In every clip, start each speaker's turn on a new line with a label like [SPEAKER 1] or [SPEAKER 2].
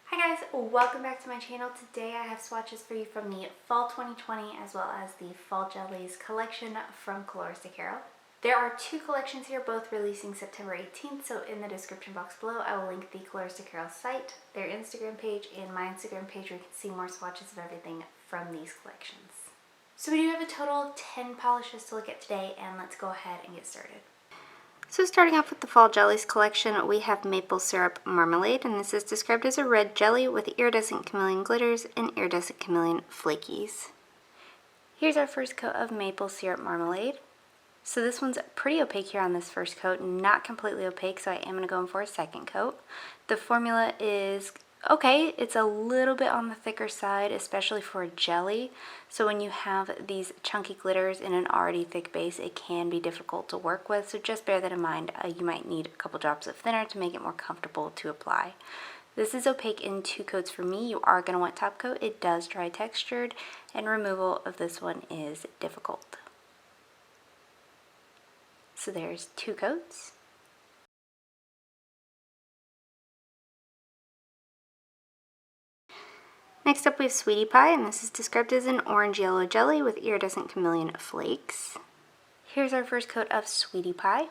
[SPEAKER 1] Hi guys, welcome back to my channel. Today I have swatches for you from the Fall 2020 as well as the Fall Jellies Collection from Colors de Carol. There are two collections here, both releasing September 18th, so in the description box below I will link the Colors de Carol site, their Instagram page, and my Instagram page where you can see more swatches of everything from these collections. So we do have a total of 10 polishes to look at today, and let's go ahead and get started. So starting off with the Fall Jellies collection, we have Maple Syrup Marmalade, and this is described as a red jelly with iridescent chameleon glitters and iridescent chameleon flakies. Here's our first coat of Maple Syrup Marmalade. So this one's pretty opaque here on this first coat, not completely opaque, so I am going to go in for a second coat. The formula is okay, it's a little bit on the thicker side, especially for a jelly. So when you have these chunky glitters in an already thick base, it can be difficult to work with. So just bear that in mind. You might need a couple drops of thinner to make it more comfortable to apply. This is opaque in two coats for me. You are going to want top coat. It does dry textured, and removal of this one is difficult. So there's two coats. Next up we have Sweetie Pie, and this is described as an orange-yellow jelly with iridescent chameleon flakes. Here's our first coat of Sweetie Pie.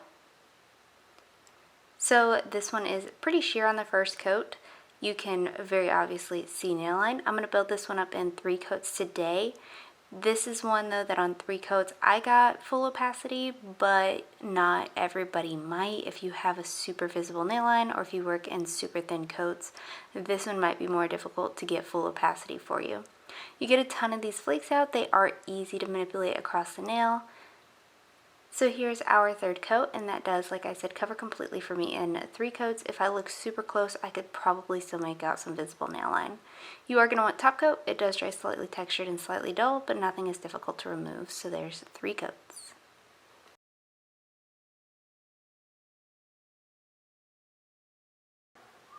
[SPEAKER 1] So this one is pretty sheer on the first coat. You can very obviously see nail line. I'm going to build this one up in 3 coats today. This is one though that on 3 coats I got full opacity, but not everybody might. If you have a super visible nail line or if you work in super thin coats, this one might be more difficult to get full opacity for you. You get a ton of these flakes out. They are easy to manipulate across the nail. So here's our third coat, and that does, like I said, cover completely for me in 3 coats. If I look super close, I could probably still make out some visible nail line. You are going to want top coat. It does dry slightly textured and slightly dull, but nothing is difficult to remove. So there's 3 coats.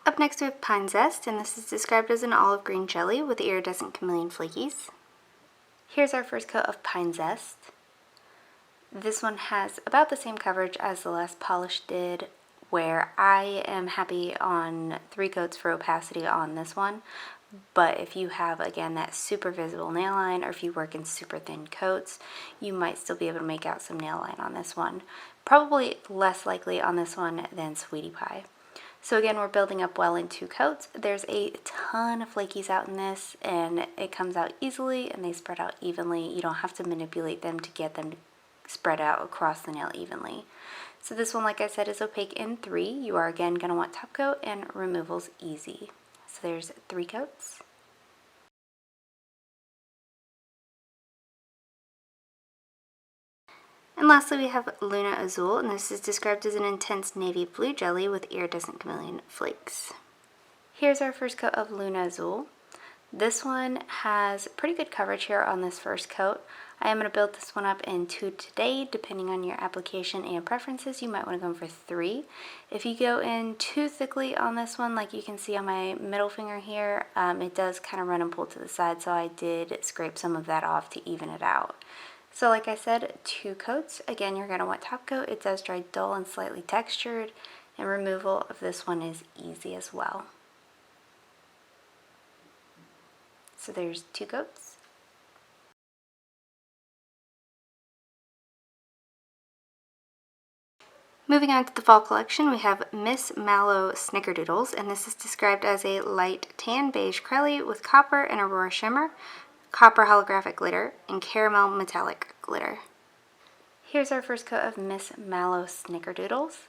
[SPEAKER 1] Up next we have Pine Zest, and this is described as an olive green jelly with iridescent chameleon flakies. Here's our first coat of Pine Zest. This one has about the same coverage as the last polish did, where I am happy on 3 coats for opacity on this one. But if you have, again, that super visible nail line, or if you work in super thin coats, you might still be able to make out some nail line on this one. Probably less likely on this one than Sweetie Pie. So again, we're building up well in 2 coats. There's a ton of flakies out in this, and it comes out easily, and they spread out evenly. You don't have to manipulate them to get them to spread out across the nail evenly. So this one, like I said, is opaque in 3. You are again going to want top coat, and removal's easy. So there's 3 coats. And lastly we have Luna Azul, and this is described as an intense navy blue jelly with iridescent chameleon flakes. Here's our first coat of Luna Azul. This one has pretty good coverage here on this first coat. I am going to build this one up in 2 today. Depending on your application and preferences, you might want to go in for 3. If you go in too thickly on this one, like you can see on my middle finger here, it does kind of run and pull to the side, so I did scrape some of that off to even it out. So like I said, 2 coats. Again, you're going to want top coat. It does dry dull and slightly textured, and removal of this one is easy as well. So there's 2 coats. Moving on to the fall collection, we have Miss Mallow Snickerdoodles, and this is described as a light tan beige crelly with copper and aurora shimmer, copper holographic glitter, and caramel metallic glitter. Here's our first coat of Miss Mallow Snickerdoodles.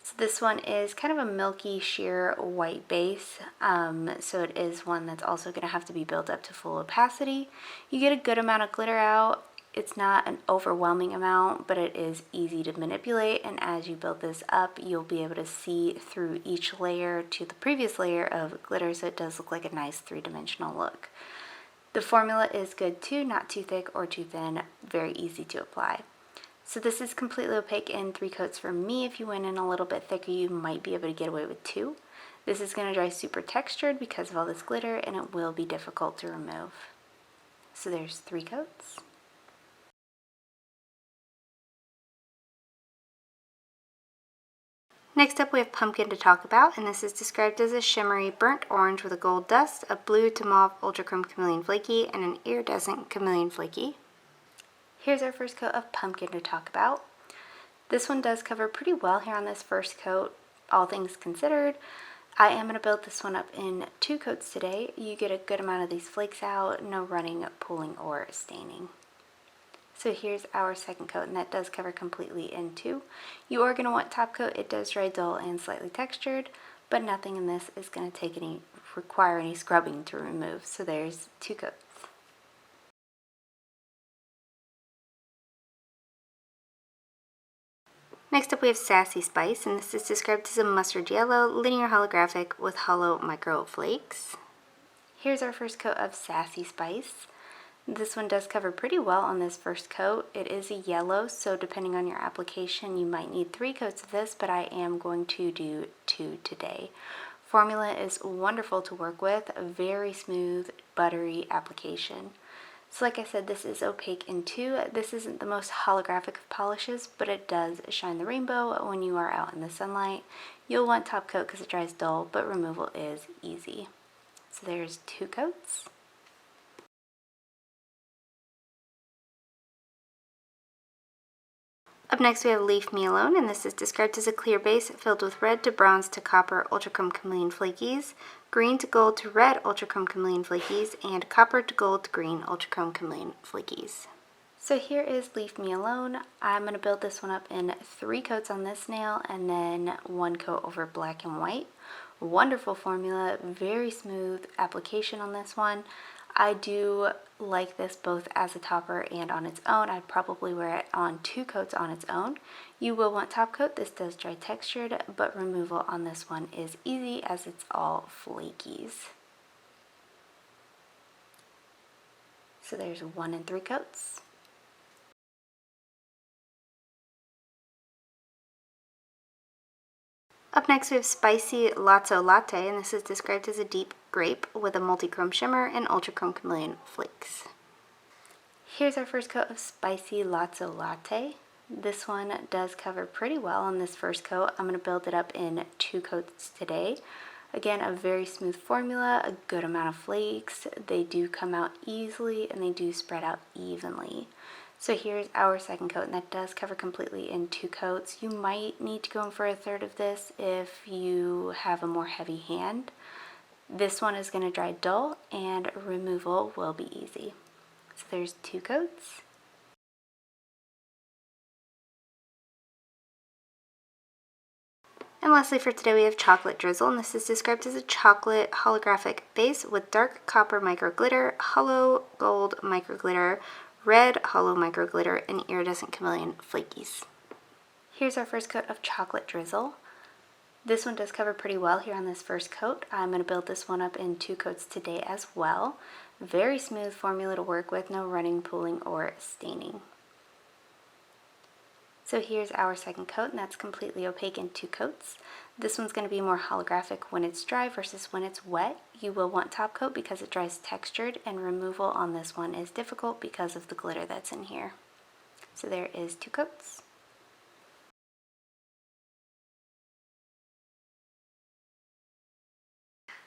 [SPEAKER 1] So this one is kind of a milky, sheer white base, so it is one that's also going to have to be built up to full opacity. You get a good amount of glitter out. It's not an overwhelming amount, but it is easy to manipulate, and as you build this up, you'll be able to see through each layer to the previous layer of glitter, so it does look like a nice 3-dimensional look. The formula is good too, not too thick or too thin, very easy to apply. So this is completely opaque in 3 coats for me. If you went in a little bit thicker, you might be able to get away with 2. This is going to dry super textured because of all this glitter, and it will be difficult to remove. So there's 3 coats. Next up we have Pumpkin to talk about, and this is described as a shimmery burnt orange with a gold dust, a blue to mauve ultra chrome chameleon flaky, and an iridescent chameleon flaky. Here's our first coat of Pumpkin to talk about. This one does cover pretty well here on this first coat, all things considered. I am going to build this one up in 2 coats today. You get a good amount of these flakes out, no running, pooling, or staining. So here's our second coat, and that does cover completely in 2. You are going to want top coat. It does dry dull and slightly textured, but nothing in this is going to require any scrubbing to remove. So there's 2 coats. Next up we have Sassy Spice, and this is described as a mustard yellow, linear holographic with hollow micro flakes. Here's our first coat of Sassy Spice. This one does cover pretty well on this first coat. It is a yellow, so depending on your application you might need 3 coats of this, but I am going to do 2 today. Formula is wonderful to work with, a very smooth, buttery application. So like I said, this is opaque in 2. This isn't the most holographic of polishes, but it does shine the rainbow when you are out in the sunlight. You'll want top coat because it dries dull, but removal is easy. So there's 2 coats. Up next we have Leave Me Alone, and this is described as a clear base filled with red to bronze to copper ultra chrome chameleon flakies, green to gold to red ultra chrome chameleon flakies, and copper to gold to green ultra chrome chameleon flakies. So here is Leave Me Alone. I'm going to build this one up in 3 coats on this nail and then 1 coat over black and white. Wonderful formula, very smooth application on this one. I do like this both as a topper and on its own. I'd probably wear it on 2 coats on its own. You will want top coat. This does dry textured, but removal on this one is easy as it's all flakies. So there's 1 and 3 coats. Up next we have Spicy Lotso Latte, and this is described as a deep grape with a multi-chrome shimmer and ultra chrome chameleon flakes. Here's our first coat of Spicy Lotso Latte. This one does cover pretty well on this first coat. I'm going to build it up in 2 coats today. Again, a very smooth formula, a good amount of flakes. They do come out easily and they do spread out evenly. So here's our second coat, and that does cover completely in 2 coats. You might need to go in for a third of this if you have a more heavy hand. This one is going to dry dull and removal will be easy. So there's 2 coats. And lastly for today we have Chocolate Drizzle, and this is described as a chocolate holographic base with dark copper micro glitter, hollow gold micro glitter, red hollow micro glitter, and iridescent chameleon flakies. Here's our first coat of Chocolate Drizzle. This one does cover pretty well here on this first coat. I'm going to build this one up in 2 coats today as well. Very smooth formula to work with, no running, pooling, or staining. So here's our second coat, and that's completely opaque in 2 coats. This one's going to be more holographic when it's dry versus when it's wet. You will want top coat because it dries textured, and removal on this one is difficult because of the glitter that's in here. So there is 2 coats.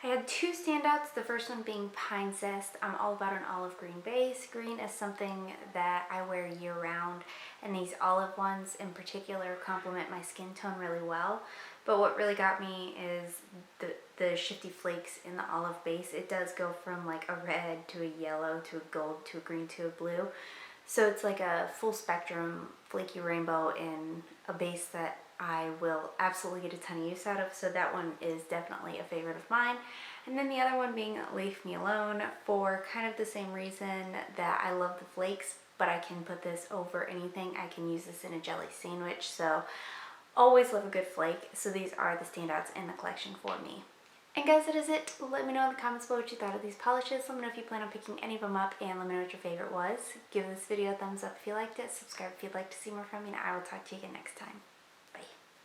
[SPEAKER 1] I had 2 standouts, the first one being Pine Zest. I'm all about an olive green base. Green is something that I wear year round, and these olive ones in particular complement my skin tone really well. But what really got me is the shifty flakes in the olive base. It does go from like a red to a yellow to a gold to a green to a blue. So it's like a full spectrum flaky rainbow in a base that I will absolutely get a ton of use out of, so that one is definitely a favorite of mine. And then the other one being Leave Me Alone for kind of the same reason that I love the flakes, but I can put this over anything. I can use this in a jelly sandwich, so always love a good flake. So these are the standouts in the collection for me. And guys, that is it. Let me know in the comments below what you thought of these polishes. Let me know if you plan on picking any of them up, and let me know what your favorite was. Give this video a thumbs up if you liked it, subscribe if you'd like to see more from me, and I will talk to you again next time.